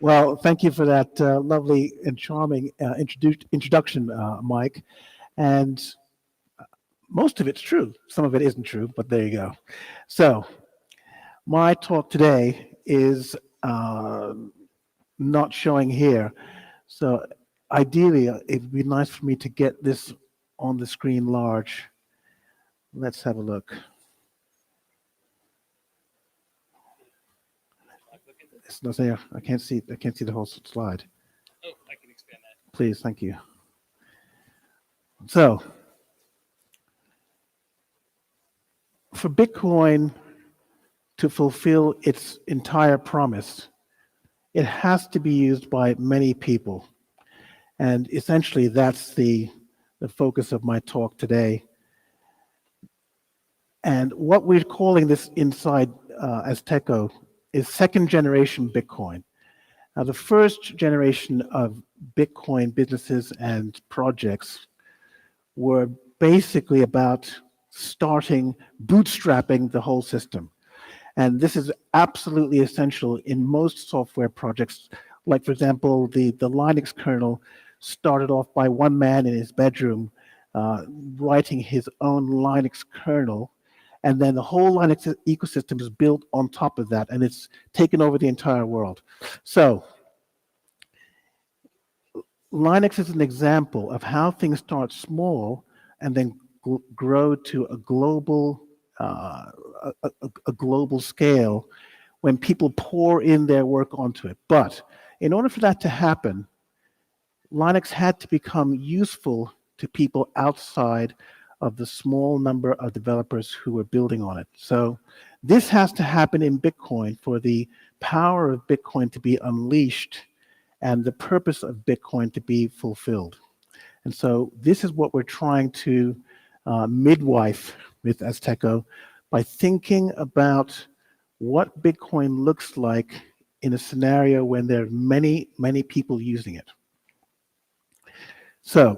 Well, thank you for that lovely and charming introduction, Mike. And most of it's true. Some of it isn't true, but there you go. So my talk today is not showing here. So ideally, it would be nice for me to get this on the screen large. Let's have a look. It's not there. I can't see the whole slide. Oh, I can expand that. Please, thank you. So, for Bitcoin to fulfill its entire promise, it has to be used by many people. And essentially, that's the focus of my talk today. And what we're calling this inside Azteco is second generation Bitcoin. Now, the first generation of Bitcoin businesses and projects were basically about bootstrapping the whole system. And this is absolutely essential in most software projects. Like, for example, the Linux kernel started off by one man in his bedroom writing his own Linux kernel. And then the whole Linux ecosystem is built on top of that, and it's taken over the entire world. So Linux is an example of how things start small and then grow to a global scale when people pour in their work onto it. But in order for that to happen, Linux had to become useful to people outside of the small number of developers who were building on it. So this has to happen in Bitcoin for the power of Bitcoin to be unleashed and the purpose of Bitcoin to be fulfilled. And so this is what we're trying to midwife with Azteco by thinking about what Bitcoin looks like in a scenario when there are many, many people using it. So,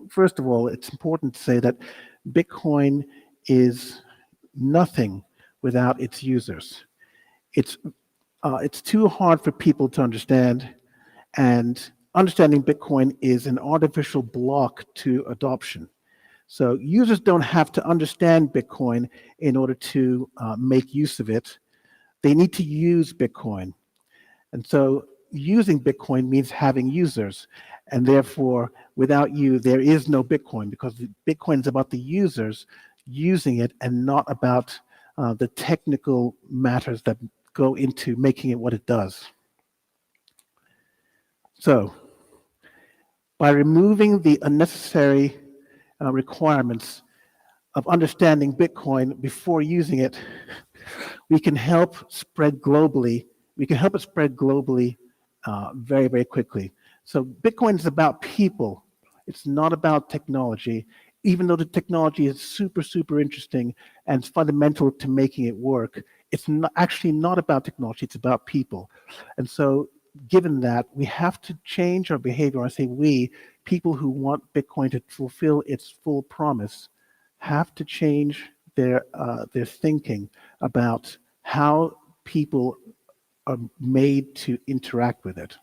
first of all, it's important to say that Bitcoin is nothing without its users. It's too hard for people to understand, and understanding Bitcoin is an artificial block to adoption. So users don't have to understand Bitcoin in order to make use of it. They need to use Bitcoin. And so using Bitcoin means having users. And therefore, without you, there is no Bitcoin, because Bitcoin is about the users using it and not about the technical matters that go into making it what it does. So, by removing the unnecessary requirements of understanding Bitcoin before using it, we can help spread globally. We can help it spread globally very, very quickly. So Bitcoin is about people. It's not about technology, even though the technology is super, super interesting and fundamental to making it work. It's actually not about technology, it's about people. And so given that, we have to change our behavior. I say we, people who want Bitcoin to fulfill its full promise, have to change their thinking about how people are made to interact with it.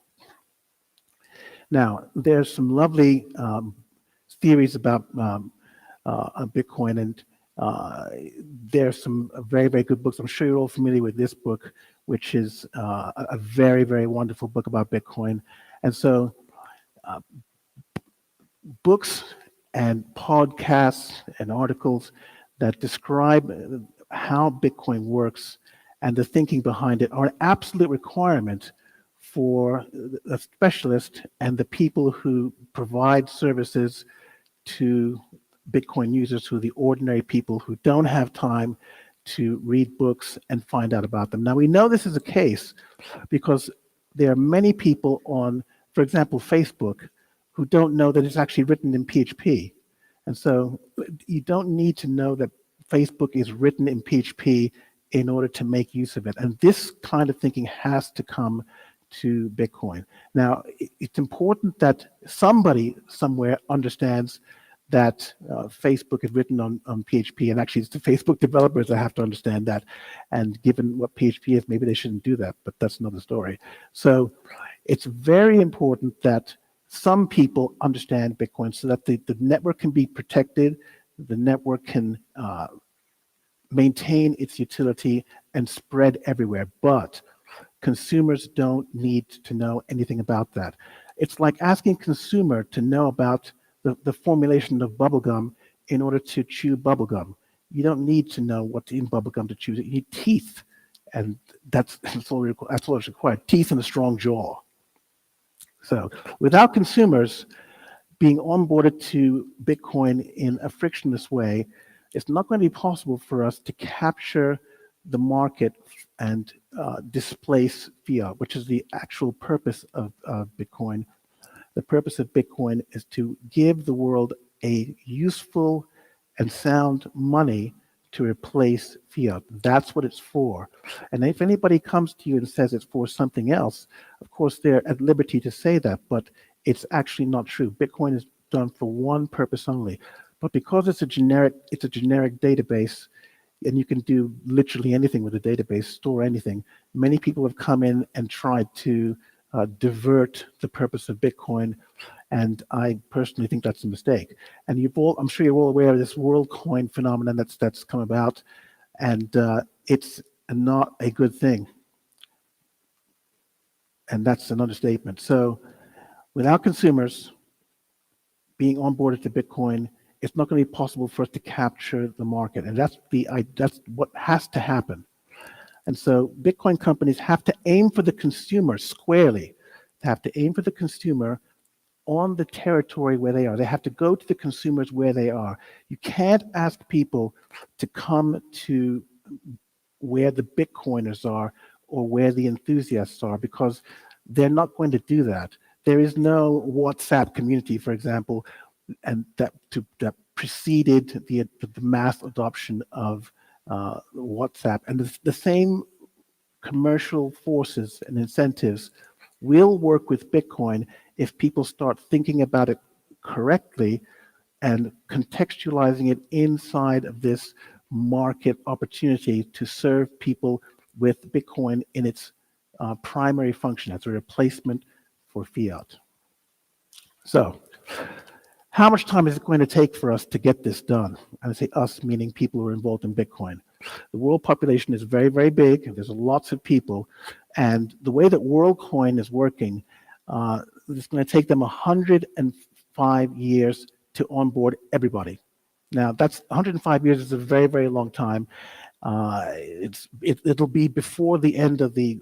Now, there's some lovely theories about Bitcoin, and there's some very, very good books. I'm sure you're all familiar with this book, which is a very, very wonderful book about Bitcoin. And so books and podcasts and articles that describe how Bitcoin works and the thinking behind it are an absolute requirement for the specialist and the people who provide services to Bitcoin users, who are the ordinary people who don't have time to read books and find out about them. Now, we know this is the case because there are many people on, for example, Facebook, who don't know that it's actually written in PHP. And so you don't need to know that Facebook is written in PHP in order to make use of it. And this kind of thinking has to come to Bitcoin. Now, it's important that somebody somewhere understands that Facebook had written on PHP, and actually it's the Facebook developers that have to understand that. And given what PHP is, maybe they shouldn't do that, but that's another story. So it's very important that some people understand Bitcoin so that the network can be protected, the network can maintain its utility and spread everywhere. But consumers don't need to know anything about that. It's like asking consumer to know about the formulation of bubblegum in order to chew bubblegum. You don't need to know what's in bubblegum to chew it. You need teeth. And that's all it's required, teeth and a strong jaw. So without consumers being onboarded to Bitcoin in a frictionless way, it's not going to be possible for us to capture the market and displace fiat, which is the actual purpose of Bitcoin. The purpose of Bitcoin is to give the world a useful and sound money to replace fiat. That's what it's for. And if anybody comes to you and says it's for something else, of course they're at liberty to say that, but it's actually not true. Bitcoin is done for one purpose only. But because it's a generic database, and you can do literally anything with a database, store anything, many people have come in and tried to divert the purpose of Bitcoin, and I personally think that's a mistake. And I'm sure you're all aware of this WorldCoin phenomenon that's come about, and it's not a good thing. And that's an understatement. So without consumers being onboarded to Bitcoin, it's not going to be possible for us to capture the market. And that's what has to happen. And so Bitcoin companies have to aim for the consumer squarely. They have to aim for the consumer on the territory where they are. They have to go to the consumers where they are. You can't ask people to come to where the Bitcoiners are or where the enthusiasts are, because they're not going to do that. There is no WhatsApp community, for example, and that preceded the mass adoption of WhatsApp. And the same commercial forces and incentives will work with Bitcoin if people start thinking about it correctly and contextualizing it inside of this market opportunity to serve people with Bitcoin in its primary function as a replacement for fiat. So, how much time is it going to take for us to get this done? And I say us, meaning people who are involved in Bitcoin. The world population is very, very big. There's lots of people. And the way that WorldCoin is working, it's going to take them 105 years to onboard everybody. Now, that's 105 years is a very, very long time. It'll be before the end of the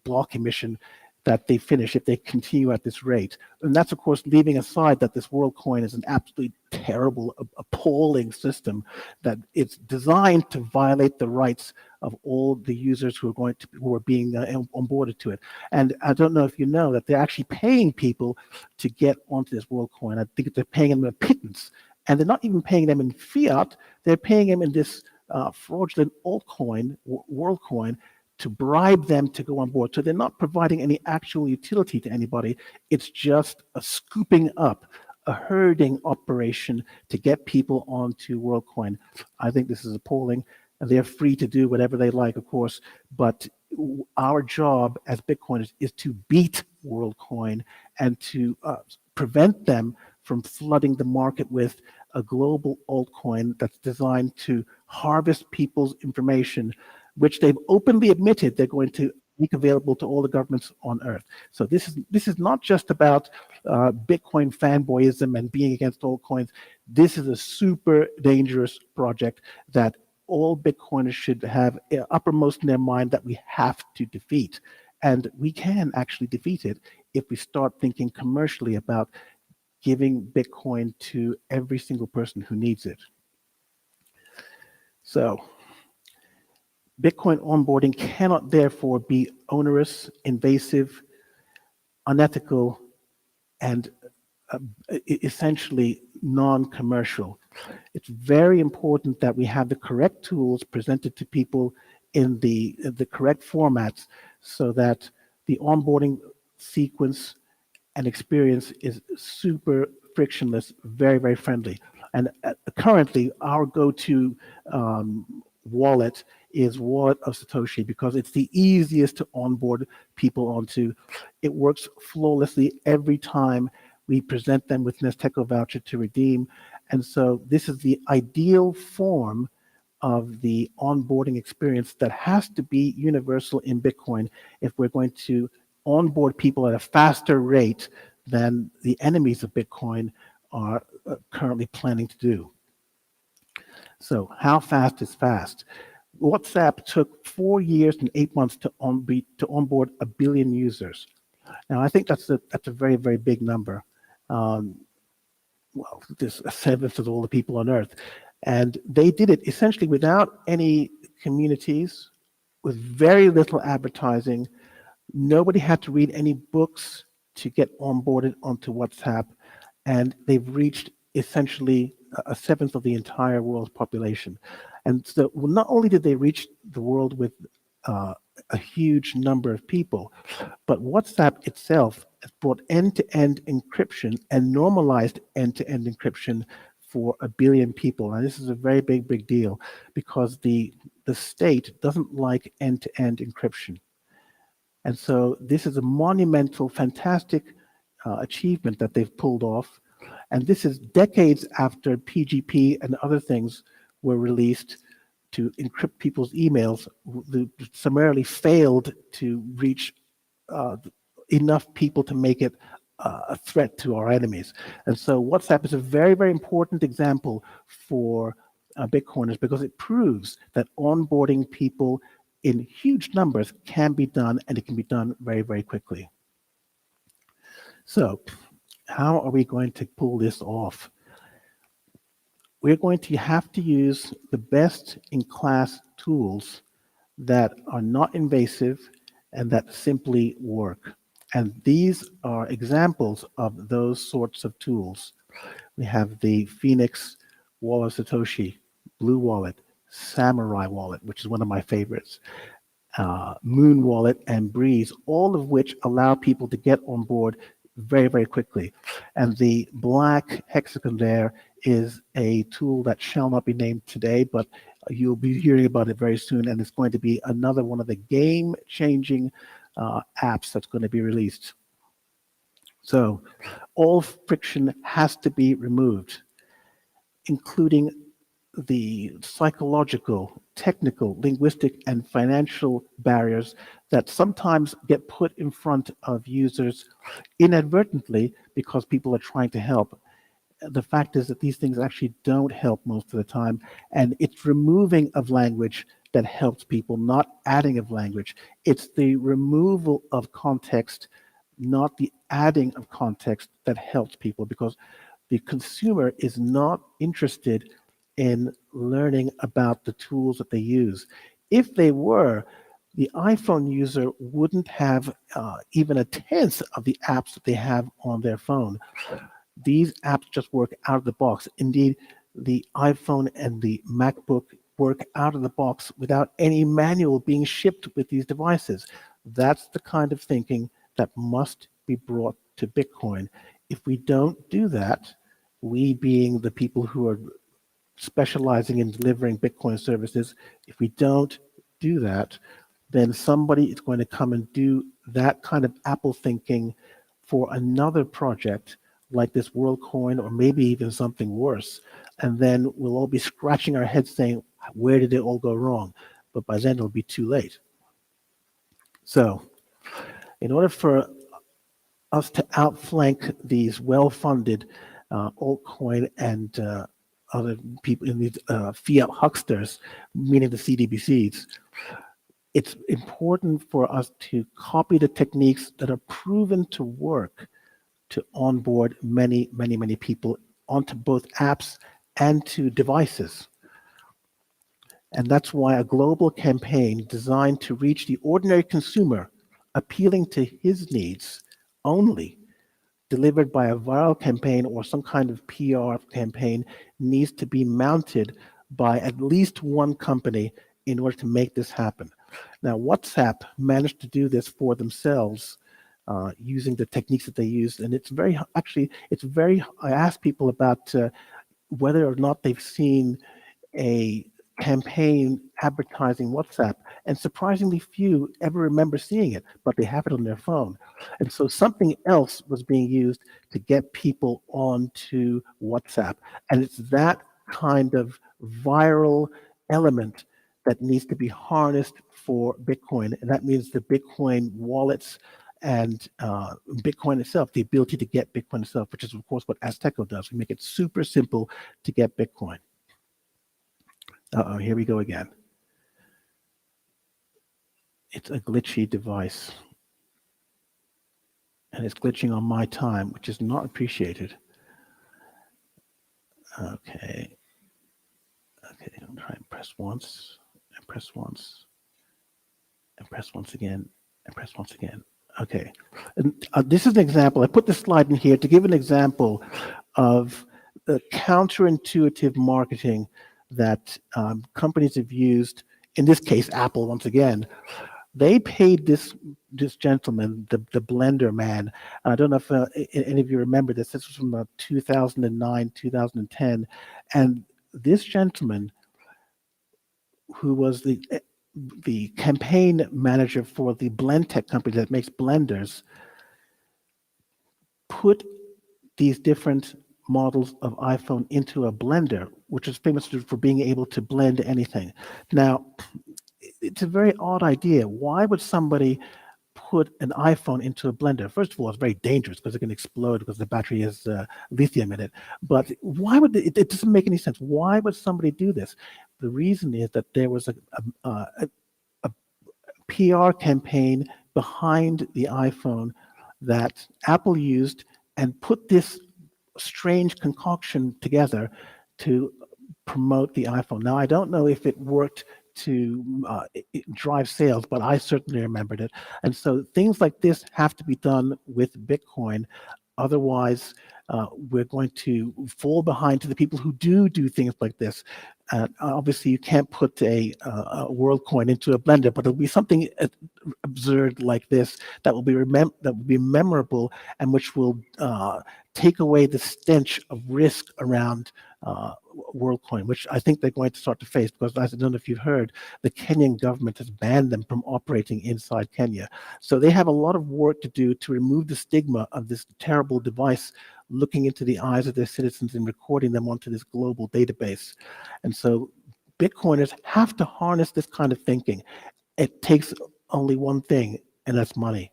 block emission that they finish if they continue at this rate. And that's, of course, leaving aside that this WorldCoin is an absolutely terrible, appalling system, that it's designed to violate the rights of all the users who are being onboarded to it. And I don't know if you know that they're actually paying people to get onto this WorldCoin. I think they're paying them a pittance. And they're not even paying them in fiat, they're paying them in this fraudulent altcoin, WorldCoin, to bribe them to go on board. So they're not providing any actual utility to anybody. It's just a scooping up, a herding operation to get people onto WorldCoin. I think this is appalling, and they're free to do whatever they like, of course, but our job as Bitcoiners is to beat WorldCoin and to prevent them from flooding the market with a global altcoin that's designed to harvest people's information, which they've openly admitted they're going to make available to all the governments on Earth. So this is not just about Bitcoin fanboyism and being against altcoins. This is a super dangerous project that all Bitcoiners should have uppermost in their mind that we have to defeat. And we can actually defeat it if we start thinking commercially about giving Bitcoin to every single person who needs it. So Bitcoin onboarding cannot therefore be onerous, invasive, unethical, and essentially non-commercial. It's very important that we have the correct tools presented to people in the correct formats so that the onboarding sequence and experience is super frictionless, very, very friendly. And currently, our go-to wallet is Wallet of Satoshi because it's the easiest to onboard people onto. It works flawlessly every time we present them with Nesteco voucher to redeem. And so this is the ideal form of the onboarding experience that has to be universal in Bitcoin if we're going to onboard people at a faster rate than the enemies of Bitcoin are currently planning to do. So how fast is fast? WhatsApp took 4 years and 8 months to onboard 1 billion users. Now, I think that's a very, very big number. Well, there's a seventh of all the people on Earth. And they did it essentially without any communities, with very little advertising. Nobody had to read any books to get onboarded onto WhatsApp. And they've reached essentially a seventh of the entire world's population. And so not only did they reach the world with a huge number of people, but WhatsApp itself has brought end-to-end encryption and normalized end-to-end encryption for 1 billion people. And this is a very big, big deal because the state doesn't like end-to-end encryption. And so this is a monumental, fantastic achievement that they've pulled off. And this is decades after PGP and other things were released to encrypt people's emails, summarily failed to reach enough people to make it a threat to our enemies. And so WhatsApp is a very, very important example for Bitcoiners because it proves that onboarding people in huge numbers can be done, and it can be done very, very quickly. So how are we going to pull this off? We're going to have to use the best in class tools that are not invasive and that simply work. And these are examples of those sorts of tools. We have the Phoenix Wallet Satoshi, Blue Wallet, Samurai Wallet, which is one of my favorites, Moon Wallet, and Breeze, all of which allow people to get on board very, very quickly. And the black hexagon there is a tool that shall not be named today, but you'll be hearing about it very soon, and it's going to be another one of the game-changing apps that's going to be released. So all friction has to be removed, including the psychological, technical, linguistic, and financial barriers that sometimes get put in front of users inadvertently because people are trying to help. The fact is that these things actually don't help most of the time, and it's removing of language that helps people, not adding of language. It's the removal of context, not the adding of context, that helps people, because the consumer is not interested in learning about the tools that they use. If they were, the iPhone user wouldn't have even a tenth of the apps that they have on their phone. These apps just work out of the box. Indeed, the iPhone and the MacBook work out of the box without any manual being shipped with these devices. That's the kind of thinking that must be brought to Bitcoin. If we don't do that, we being the people who are specializing in delivering Bitcoin services, if we don't do that, then somebody is going to come and do that kind of Apple thinking for another project like this WorldCoin, or maybe even something worse. And then we'll all be scratching our heads saying, where did it all go wrong? But by then it'll be too late. So in order for us to outflank these well-funded altcoin and other people in these fiat hucksters, meaning the CDBCs, it's important for us to copy the techniques that are proven to work to onboard many, many, many people onto both apps and to devices. And that's why a global campaign designed to reach the ordinary consumer, appealing to his needs only, delivered by a viral campaign or some kind of PR campaign, needs to be mounted by at least one company in order to make this happen. Now, WhatsApp managed to do this for themselves using the techniques that they use. And it's very, I asked people about whether or not they've seen a campaign advertising WhatsApp, and surprisingly few ever remember seeing it, but they have it on their phone. And so something else was being used to get people onto WhatsApp. And it's that kind of viral element that needs to be harnessed for Bitcoin. And that means the Bitcoin wallets and Bitcoin itself, the ability to get Bitcoin itself, which is, of course, what Azteco does. We make it super simple to get Bitcoin. Uh-oh, here we go again. It's a glitchy device. And it's glitching on my time, which is not appreciated. Okay. Okay, I'll try and press once, and press once, and press once again, and press once again. Okay. And this is an example. I put this slide in here to give an example of the counterintuitive marketing that companies have used. In this case, Apple, once again, they paid this gentleman, the blender man. I don't know if any of you remember this. This was from 2009, 2010. And this gentleman, who was the campaign manager for the blend tech company that makes blenders, put these different models of iPhone into a blender, which is famous for being able to blend anything. Now, it's a very odd idea. Why would somebody put an iPhone into a blender? First of all, it's very dangerous because it can explode because the battery has lithium in it. But why would it doesn't make any sense. Why would somebody do this? The reason is that there was a PR campaign behind the iPhone that Apple used and put this strange concoction together to promote the iPhone. Now, I don't know if it worked to drive sales, but I certainly remembered it. And so things like this have to be done with Bitcoin. Otherwise, we're going to fall behind to the people who do things like this. Obviously, you can't put a world coin into a blender, but it'll be something absurd like this that will be memorable, and which will take away the stench of risk around WorldCoin, which I think they're going to start to face, because I don't know if you've heard, the Kenyan government has banned them from operating inside Kenya. So they have a lot of work to do to remove the stigma of this terrible device looking into the eyes of their citizens and recording them onto this global database. And so Bitcoiners have to harness this kind of thinking. It takes only one thing, and that's money.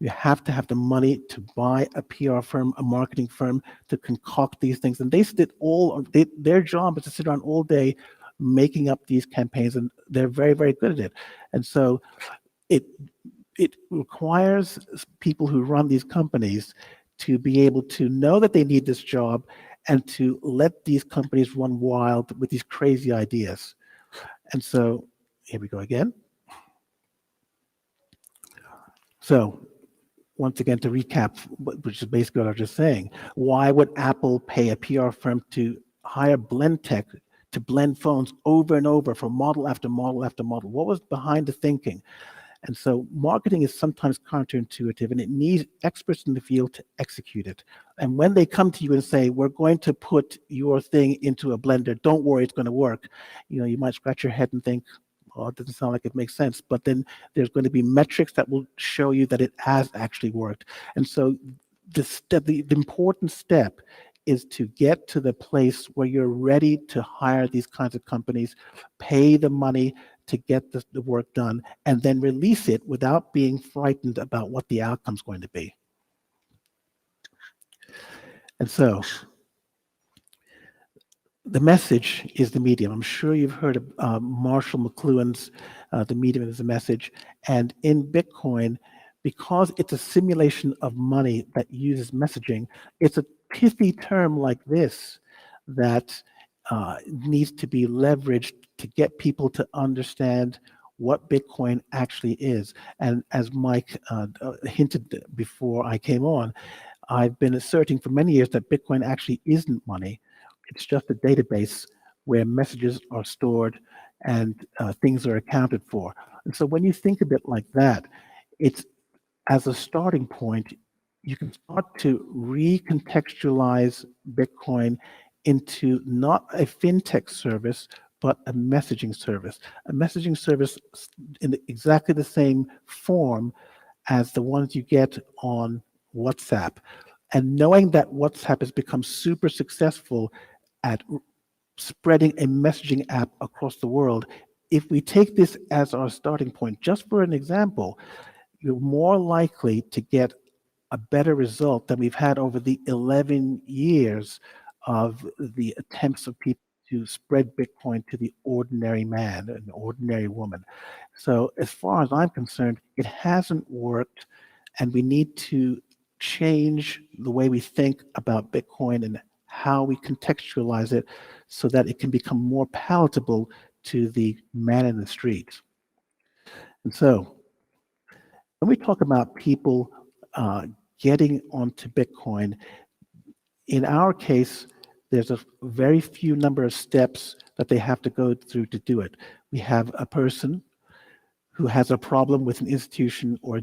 You have to have the money to buy a PR firm, a marketing firm, to concoct these things. And their job is to sit around all day making up these campaigns, and they're very, very good at it. And so it requires people who run these companies to be able to know that they need this job and to let these companies run wild with these crazy ideas. And so here we go again. So once again, to recap, which is basically what I was just saying, why would Apple pay a PR firm to hire blend tech to blend phones over and over for model after model after model? What was behind the thinking? And so marketing is sometimes counterintuitive, and it needs experts in the field to execute it. And when they come to you and say, we're going to put your thing into a blender, don't worry, it's going to work, you might scratch your head and think, well, it doesn't sound like it makes sense. But then there's going to be metrics that will show you that it has actually worked. And so the important step is to get to the place where you're ready to hire these kinds of companies, pay the money to get the work done, and then release it without being frightened about what the outcome's going to be. And so the message is the medium. I'm sure you've heard of Marshall McLuhan's The Medium is the Message. And in Bitcoin, because it's a simulation of money that uses messaging, it's a pithy term like this that needs to be leveraged to get people to understand what Bitcoin actually is. And as Mike hinted before I came on, I've been asserting for many years that Bitcoin actually isn't money. It's just a database where messages are stored and things are accounted for. And so when you think of it like that, it's as a starting point, you can start to recontextualize Bitcoin into not a fintech service, but a messaging service. A messaging service in exactly the same form as the ones you get on WhatsApp. And knowing that WhatsApp has become super successful at spreading a messaging app across the world, if we take this as our starting point, just for an example, you're more likely to get a better result than we've had over the 11 years of the attempts of people to spread Bitcoin to the ordinary man and ordinary woman. So as far as I'm concerned, it hasn't worked, and we need to change the way we think about Bitcoin and how we contextualize it so that it can become more palatable to the man in the street. And so when we talk about people getting onto Bitcoin, in our case, there's a very few number of steps that they have to go through to do it. We have a person who has a problem with an institution or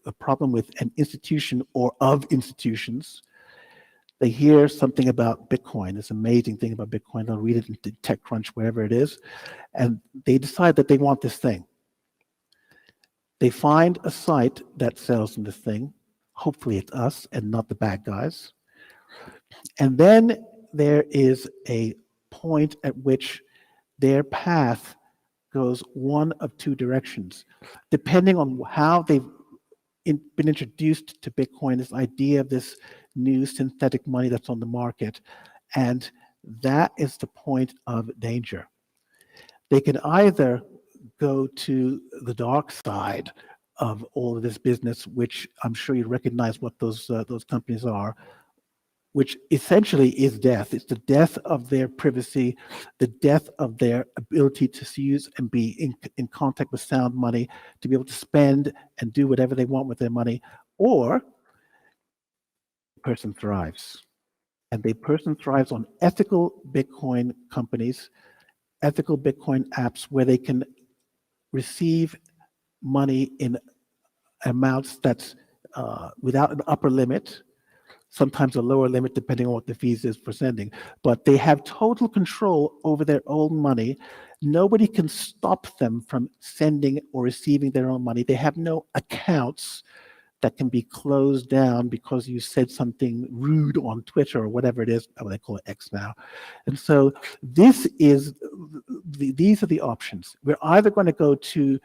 a problem with an institution or of institutions. They hear something about Bitcoin, this amazing thing about Bitcoin. They'll read it in TechCrunch, wherever it is, and they decide that they want this thing. They find a site that sells them this thing. Hopefully it's us and not the bad guys. And then there is a point at which their path goes one of two directions, depending on how they've been introduced to Bitcoin, this idea of this new synthetic money that's on the market. And that is the point of danger. They can either go to the dark side of all of this business, which I'm sure you recognize what those companies are, which essentially is death. It's the death of their privacy, the death of their ability to use and be in contact with sound money, to be able to spend and do whatever they want with their money, or the person thrives. And the person thrives on ethical Bitcoin companies, ethical Bitcoin apps where they can receive money in amounts that's without an upper limit, sometimes a lower limit depending on what the fees is for sending. But they have total control over their own money. Nobody can stop them from sending or receiving their own money. They have no accounts that can be closed down because you said something rude on Twitter or whatever it is. Oh, they call it X now. And so these are the options. We're either going to go to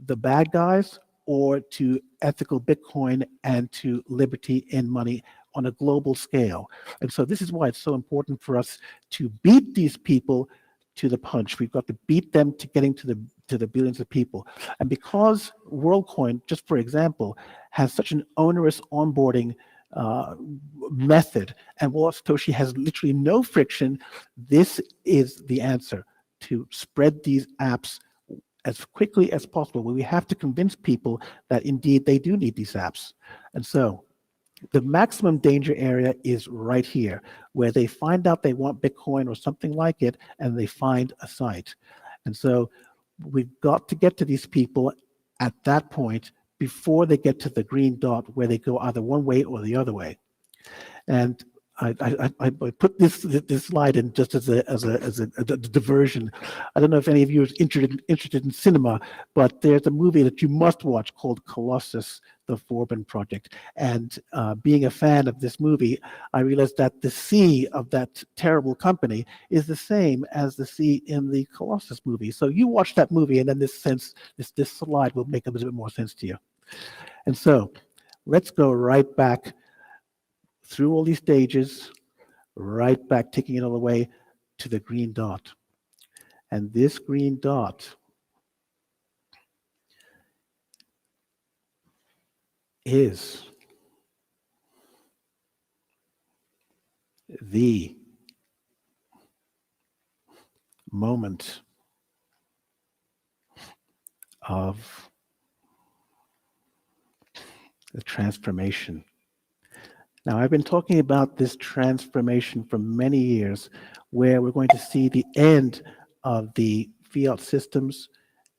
the bad guys or to ethical Bitcoin and to liberty in money on a global scale. And so this is why it's so important for us to beat these people to the punch. We've got to beat them to getting to the billions of people. And because WorldCoin, just for example, has such an onerous onboarding method, and Wallet Satoshi has literally no friction, this is the answer to spread these apps as quickly as possible. We have to convince people that indeed they do need these apps. And so the maximum danger area is right here, where they find out they want Bitcoin or something like it, and they find a site. And so we've got to get to these people at that point before they get to the green dot, where they go either one way or the other way. And I put this slide in just as a diversion. I don't know if any of you are interested in cinema, but there's a movie that you must watch called Colossus, the Forbin Project. And being a fan of this movie, I realized that the C of that terrible company is the same as the C in the Colossus movie. So you watch that movie, and then this slide will make a little bit more sense to you. And so let's go right back through all these stages, right back, taking it all the way to the green dot. And this green dot is the moment of the transformation. Now, I've been talking about this transformation for many years, where we're going to see the end of the fiat systems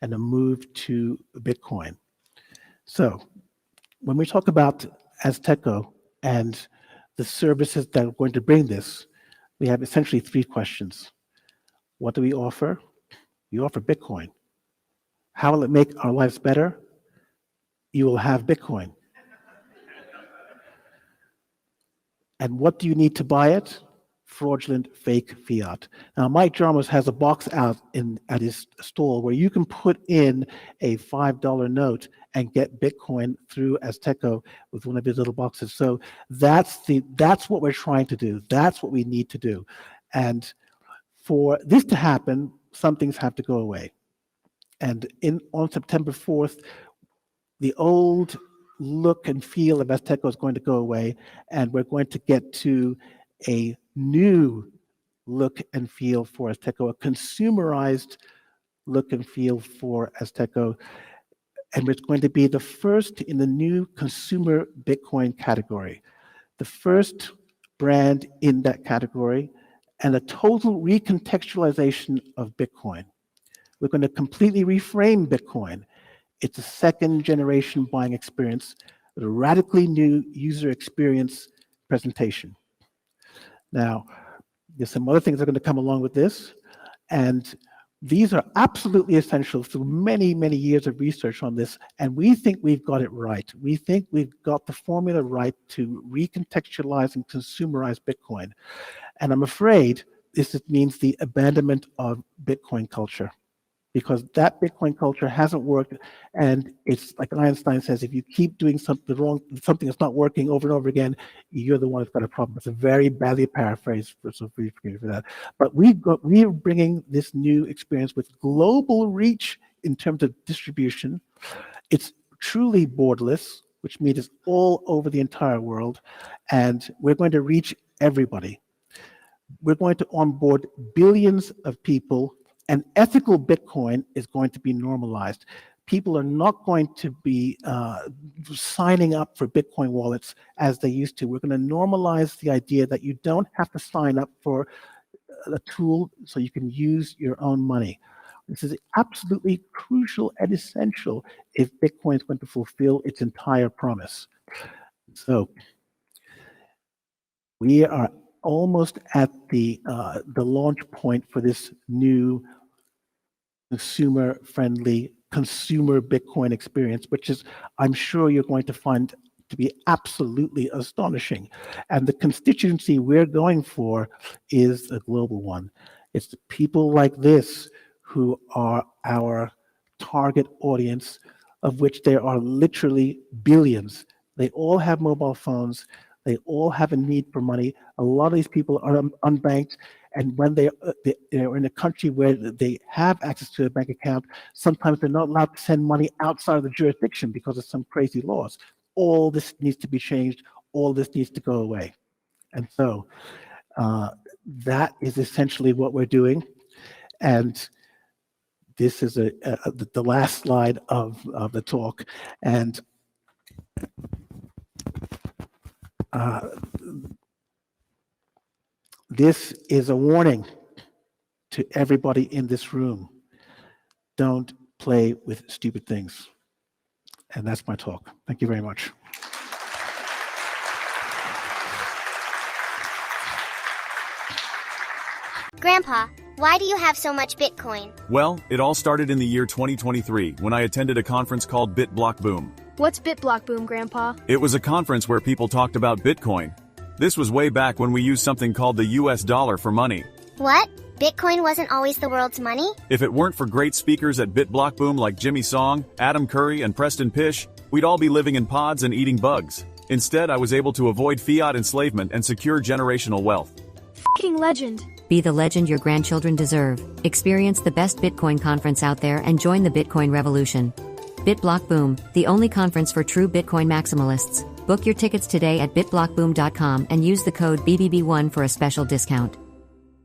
and a move to Bitcoin. So when we talk about Azteco and the services that are going to bring this, we have essentially three questions. What do we offer? We offer Bitcoin. How will it make our lives better? You will have Bitcoin. And what do you need to buy it? Fraudulent, fake fiat. Now, Mike Jarmus has a box out at his stall where you can put in a $5 note and get Bitcoin through Azteco with one of his little boxes. So that's what we're trying to do. That's what we need to do. And for this to happen, some things have to go away. And on September 4th, the old look and feel of Azteco is going to go away, and we're going to get to a new look and feel for Azteco, a consumerized look and feel for Azteco, and it's going to be the first in the new consumer Bitcoin category, the first brand in that category, and a total recontextualization of Bitcoin. We're going to completely reframe Bitcoin. It's a second generation buying experience with a radically new user experience presentation. Now, there's some other things that are going to come along with this, and these are absolutely essential through many, many years of research on this, and we think we've got it right. We think we've got the formula right to recontextualize and consumerize Bitcoin. And I'm afraid this means the abandonment of Bitcoin culture, because that Bitcoin culture hasn't worked, and it's like Einstein says, if you keep doing something wrong, something that's not working over and over again, you're the one that's got a problem. It's a very badly paraphrased, so please forgive me for that. But we're bringing this new experience with global reach in terms of distribution. It's truly borderless, which means it's all over the entire world, and we're going to reach everybody. We're going to onboard billions of people, and ethical Bitcoin is going to be normalized. People are not going to be signing up for Bitcoin wallets as they used to. We're going to normalize the idea that you don't have to sign up for a tool so you can use your own money. This is absolutely crucial and essential if Bitcoin is going to fulfill its entire promise. So we are almost at the launch point for this new consumer-friendly consumer Bitcoin experience, which is, I'm sure you're going to find to be absolutely astonishing. And the constituency we're going for is a global one. It's the people like this who are our target audience, of which there are literally billions. They all have mobile phones. They all have a need for money. A lot of these people are unbanked, and when they're in a country where they have access to a bank account, sometimes they're not allowed to send money outside of the jurisdiction because of some crazy laws. All this needs to be changed. All this needs to go away. And so that is essentially what we're doing. And this is the last slide of the talk. And this is a warning to everybody in this room. Don't play with stupid things. And that's my talk. Thank you very much. Grandpa, why do you have so much Bitcoin? Well, it all started in the year 2023 when I attended a conference called BitBlockBoom. What's BitBlockBoom, Grandpa? It was a conference where people talked about Bitcoin. This was way back when we used something called the US dollar for money. What? Bitcoin wasn't always the world's money? If it weren't for great speakers at BitBlockBoom like Jimmy Song, Adam Curry, and Preston Pish, we'd all be living in pods and eating bugs. Instead, I was able to avoid fiat enslavement and secure generational wealth. F***ing legend. Be the legend your grandchildren deserve. Experience the best Bitcoin conference out there and join the Bitcoin revolution. BitBlockBoom, the only conference for true Bitcoin maximalists. Book your tickets today at bitblockboom.com and use the code BBB1 for a special discount.